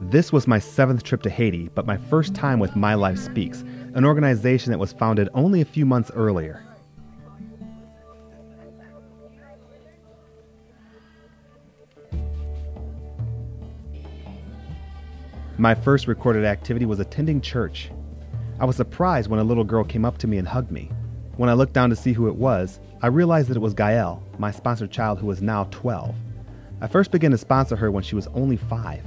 This was my 7th trip to Haiti, but my first time with My Life Speaks, an organization that was founded only a few months earlier. My first recorded activity was attending church. I was surprised when a little girl came up to me and hugged me. When I looked down to see who it was, I realized that it was Gael, my sponsored child who is now 12. I first began to sponsor her when she was only 5.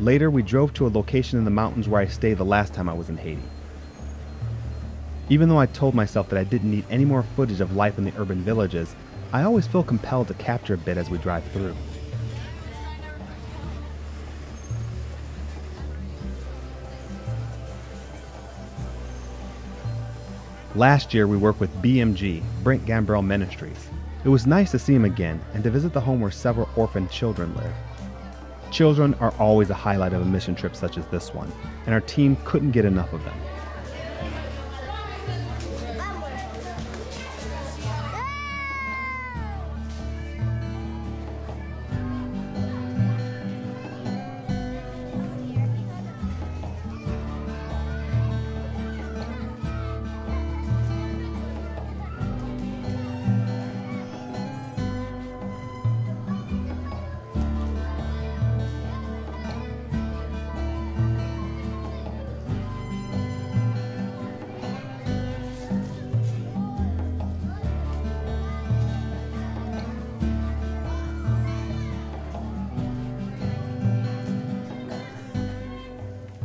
Later, we drove to a location in the mountains where I stayed the last time I was in Haiti. Even though I told myself that I didn't need any more footage of life in the urban villages, I always feel compelled to capture a bit as we drive through. Last year, we worked with BMG, Brent Gambrell Ministries. It was nice to see him again and to visit the home where several orphaned children live. Children are always a highlight of a mission trip such as this one, and our team couldn't get enough of them.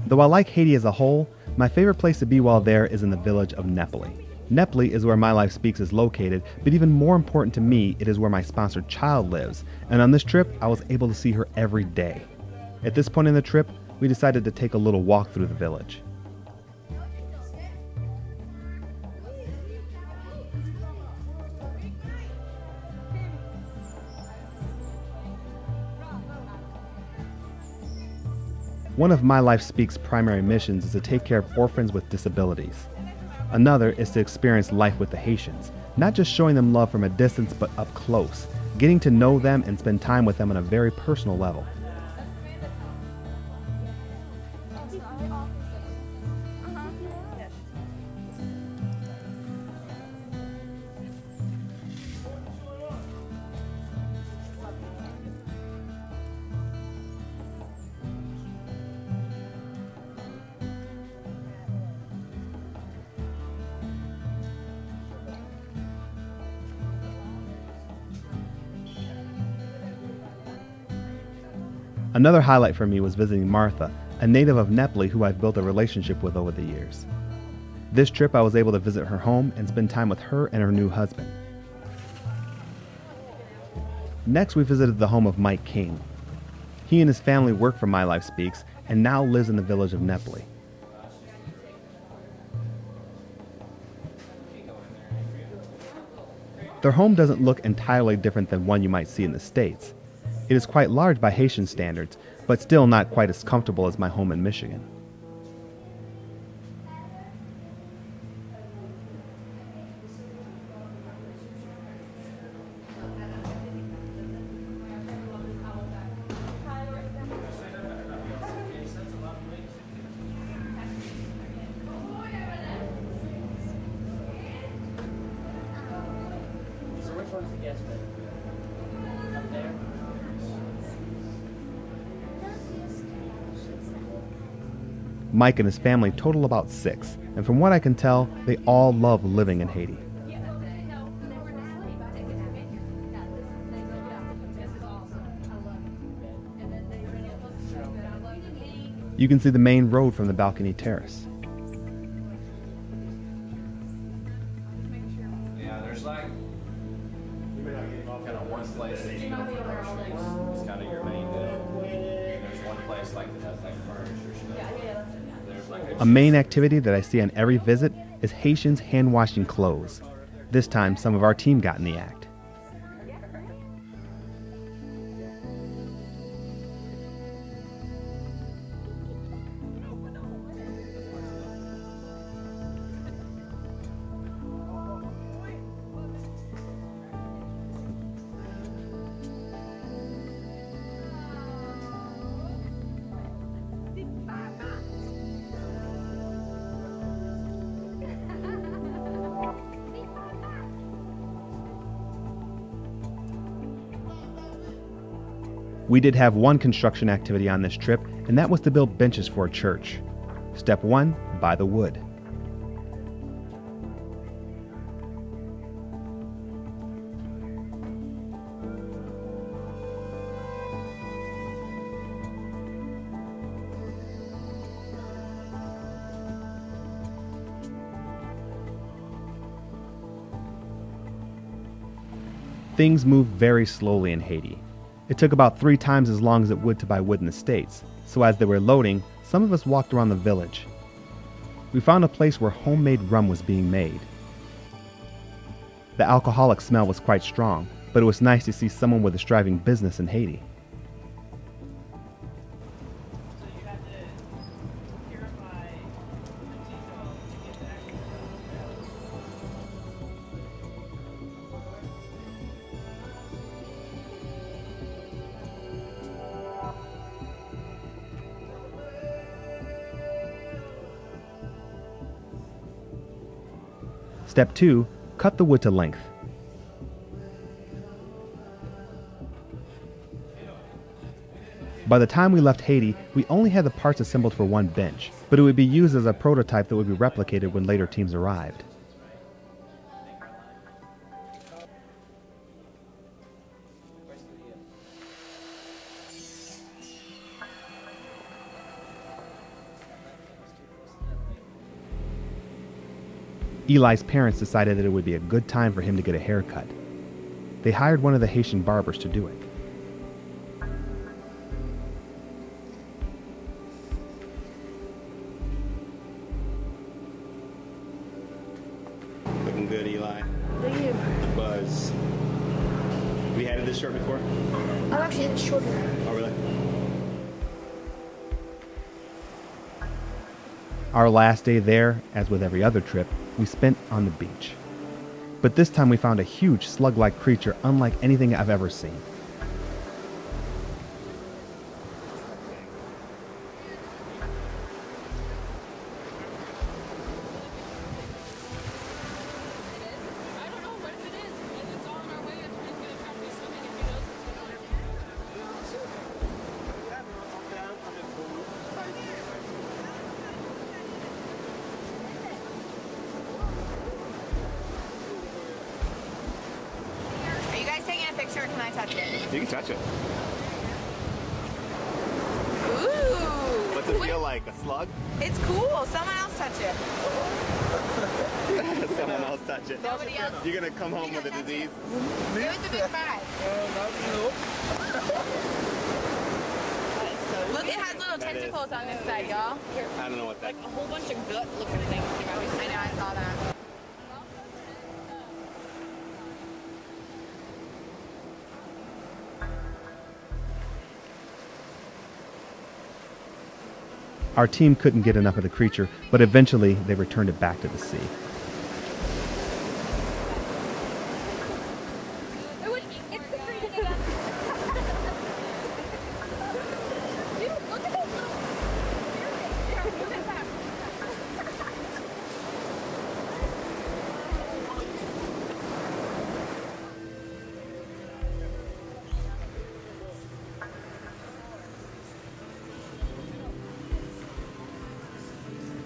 Though I like Haiti as a whole, my favorite place to be while there is in the village of Nepali. Nepali is where My Life Speaks is located, but even more important to me, it is where my sponsored child lives, and on this trip, I was able to see her every day. At this point in the trip, we decided to take a little walk through the village. One of My Life Speaks' primary missions is to take care of orphans with disabilities. Another is to experience life with the Haitians, not just showing them love from a distance but up close, getting to know them and spend time with them on a very personal level. Another highlight for me was visiting Martha, a native of Nepali who I've built a relationship with over the years. This trip I was able to visit her home and spend time with her and her new husband. Next we visited the home of Mike King. He and his family work for My Life Speaks and now lives in the village of Nepali. Their home doesn't look entirely different than one you might see in the States. It is quite large by Haitian standards, but still not quite as comfortable as my home in Michigan. So which one's the guest bedroom? Up there? Mike and his family total about 6, and from what I can tell, they all love living in Haiti. You can see the main road from the balcony terrace. Yeah, there's like, you may not get kind of one place that you go for groceries. It's kind of your main deal. And there's one place like that has like furniture stuff. There's like A main activity that I see on every visit is Haitians hand-washing clothes. This time, some of our team got in the act. We did have one construction activity on this trip, and that was to build benches for a church. Step 1, buy the wood. Things move very slowly in Haiti. It took about 3 times as long as it would to buy wood in the States, so as they were loading, some of us walked around the village. We found a place where homemade rum was being made. The alcoholic smell was quite strong, but it was nice to see someone with a thriving business in Haiti. So you have to purify the teaspoon to get the actual Step 2, cut the wood to length. By the time we left Haiti, we only had the parts assembled for one bench, but it would be used as a prototype that would be replicated when later teams arrived. Eli's parents decided that it would be a good time for him to get a haircut. They hired one of the Haitian barbers to do it. Looking good, Eli. Thank you. Buzz. Have you had this shirt before? I've actually had shorter. Oh, really? Our last day there, as with every other trip, we spent on the beach. But this time we found a huge slug-like creature unlike anything I've ever seen. I don't know what it is, and it's on our way. It's gonna try to be swimming if he knows it's gonna. Are you guys taking a picture or can I touch it? You can touch it. Ooh! What's it feel like? A slug? It's cool. Someone else touch it. Someone else touch it. Nobody else. You're gonna come home with a disease? Give it the big five. Look, it has little That is- tentacles on this side, y'all. I don't know what that. A whole bunch of gut looking things came out. I know, I saw that. Our team couldn't get enough of the creature, but eventually they returned it back to the sea. It's the freaking again. Dude, look at this little. Here, move it back.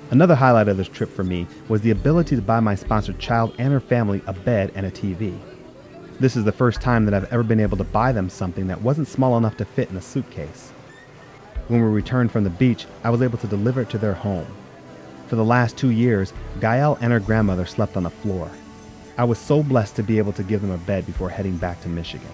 Another highlight of this trip for me was the ability to buy my sponsored child and her family a bed and a TV. This is the first time that I've ever been able to buy them something that wasn't small enough to fit in a suitcase. When we returned from the beach, I was able to deliver it to their home. For the last 2 years, Gael and her grandmother slept on the floor. I was so blessed to be able to give them a bed before heading back to Michigan.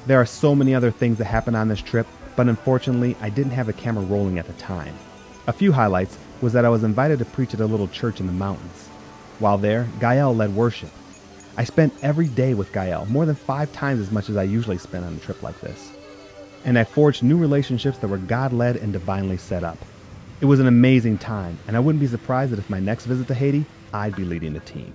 There are so many other things that happened on this trip, but unfortunately I didn't have a camera rolling at the time. A few highlights was that I was invited to preach at a little church in the mountains. While there, Gael led worship. I spent every day with Gael, more than 5 times as much as I usually spend on a trip like this. And I forged new relationships that were God-led and divinely set up. It was an amazing time, and I wouldn't be surprised that if my next visit to Haiti, I'd be leading the team.